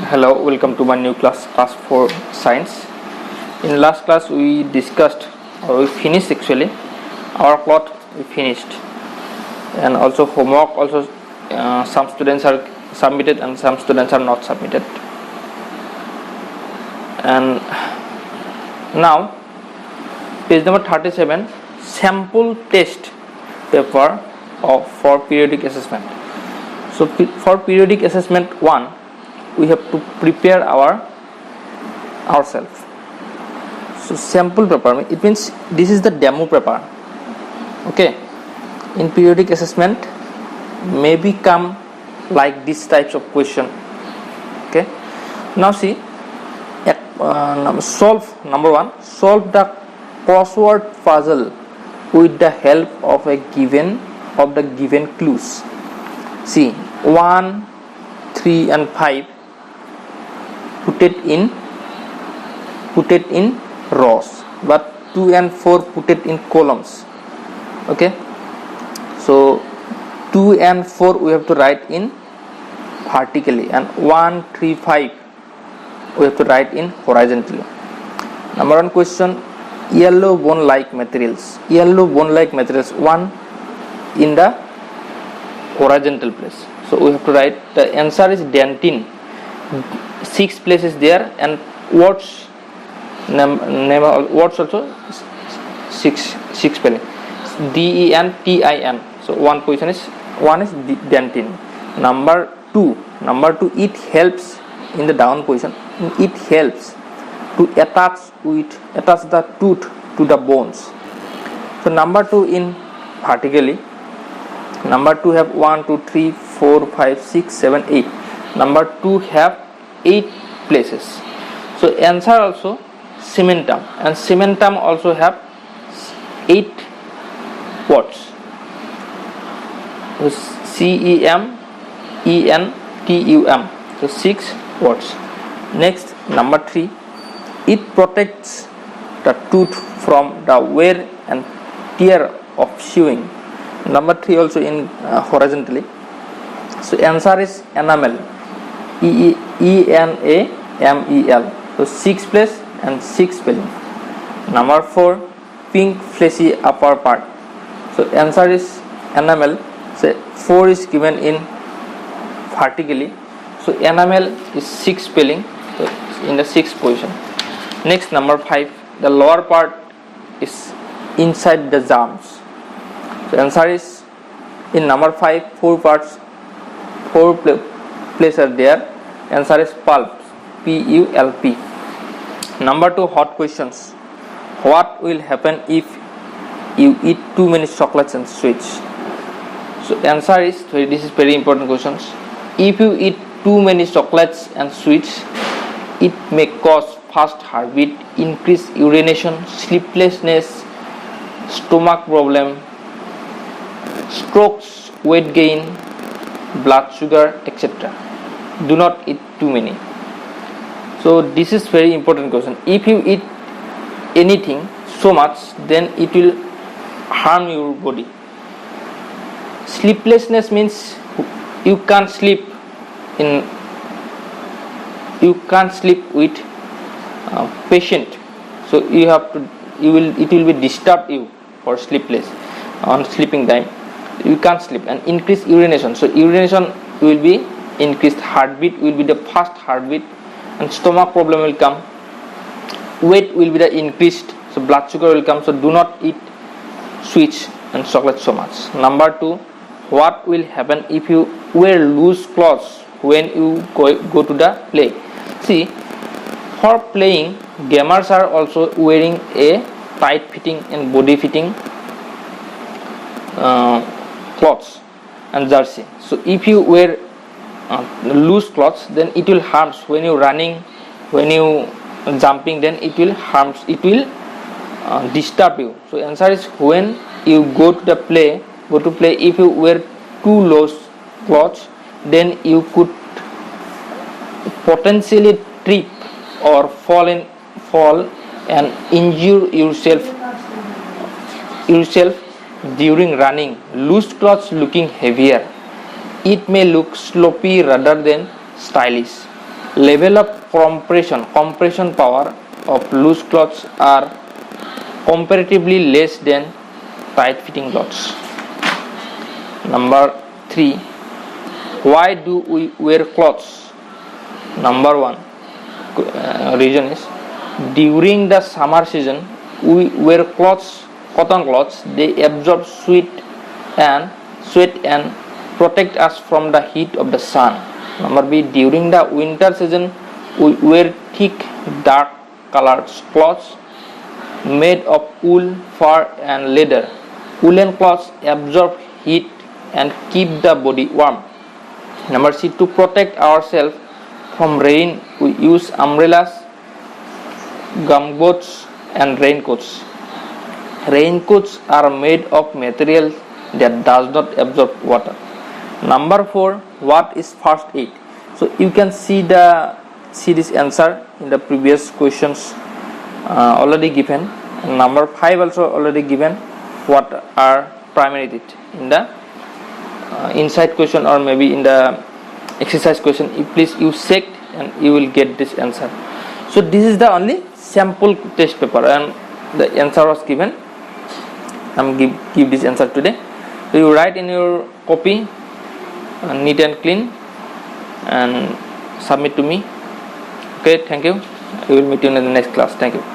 Hello, welcome to my new class 4 science. In last class we discussed or we finished actually our plot we finished, and also homework also some students are submitted and some students are not submitted. And now page number 37, sample test paper for periodic assessment. So for periodic assessment 1 we have to prepare ourselves. So sample paper, it means this is the demo paper. Okay, in periodic assessment maybe come like this types of question. Okay, now see, solve number 1, solve the crossword puzzle with the help of the given clues. See, 1, 3 and 5 put it in rows, but 2 and 4 put it in columns. Okay, so 2 and 4 we have to write in vertically, and 1, 3, 5 we have to write in horizontally. Number 1 question, yellow bone like materials. Yellow bone like materials, 1 in the horizontal place, so we have to write the answer is dentin. 6 places there, and words name words also 6 spelling, DENTIN. So one is dentin. Number 2, it helps in the down position. It helps to attach the tooth to the bones. So number 2 in vertically. Number 2 have 1, 2, 3, 4, 5, 6, 7, 8. Number 2 have 8 places. So answer also cementum, and cementum also have 8 words. So CEMENTUM, so 6 words. Next, number 3, it protects the tooth from the wear and tear of chewing. Number 3 also in horizontally. So answer is enamel, ENAMEL. So 6 place and 6 spelling. Number 4, pink fleshy upper part. So answer is enamel. So 4 is given in vertically. So enamel is 6 spelling, so in the 6th position. Next, number 5, the lower part is inside the germs. So answer is in number 5, 4 parts, 4 places are there. Answer is pulp, PULP. Number 2, hot questions. What will happen if you eat too many chocolates and sweets? So answer is, this is very important questions. If you eat too many chocolates and sweets, it may cause fast heartbeat, increased urination, sleeplessness, stomach problem, strokes, weight gain, blood sugar, etc. Do not eat too many. So this is very important question. If you eat anything so much, then it will harm your body. Sleeplessness means you can't sleep with patient. So it will be disturb you for sleepless on sleeping time. You can't sleep. And increased urination. So urination will be increased, heartbeat will be the fast heartbeat, and stomach problem will come. Weight will be the increased, so blood sugar will come. So do not eat sweets and chocolate so much. Number 2, what will happen if you wear loose clothes when you go to the play? See, for playing, gamers are also wearing a tight fitting and body fitting clothes and jersey. So if you wear loose clothes, then it will harms when you running, when you jumping, then it will disturb you. So answer is when you go to play, if you wear too loose clothes, then you could potentially trip or fall and injure yourself during running. Loose clothes looking heavier, it may look sloppy rather than stylish. level of compression power of loose cloths are comparatively less than tight fitting clothes. Number 3, why do we wear clothes? Number 1 reason is during the summer season we wear cotton clothes. They absorb sweat and protect us from the heat of the sun. Number B, during the winter season we wear thick dark colored clothes made of wool, fur and leather. Woolen clothes absorb heat and keep the body warm. Number C, to protect ourselves from rain we use umbrellas, gumboots and raincoats. Raincoats are made of material that does not absorb water. Number 4, what is first aid? So you can see this answer in the previous questions already given. And number 5 also already given. What are primary aid? In the inside question or maybe in the exercise question, please you check and you will get this answer. So this is the only sample test paper and the answer was given. I'm give this answer today. So you write in your copy neat and clean and submit to me. Okay, thank you. I will meet you in the next class. Thank you.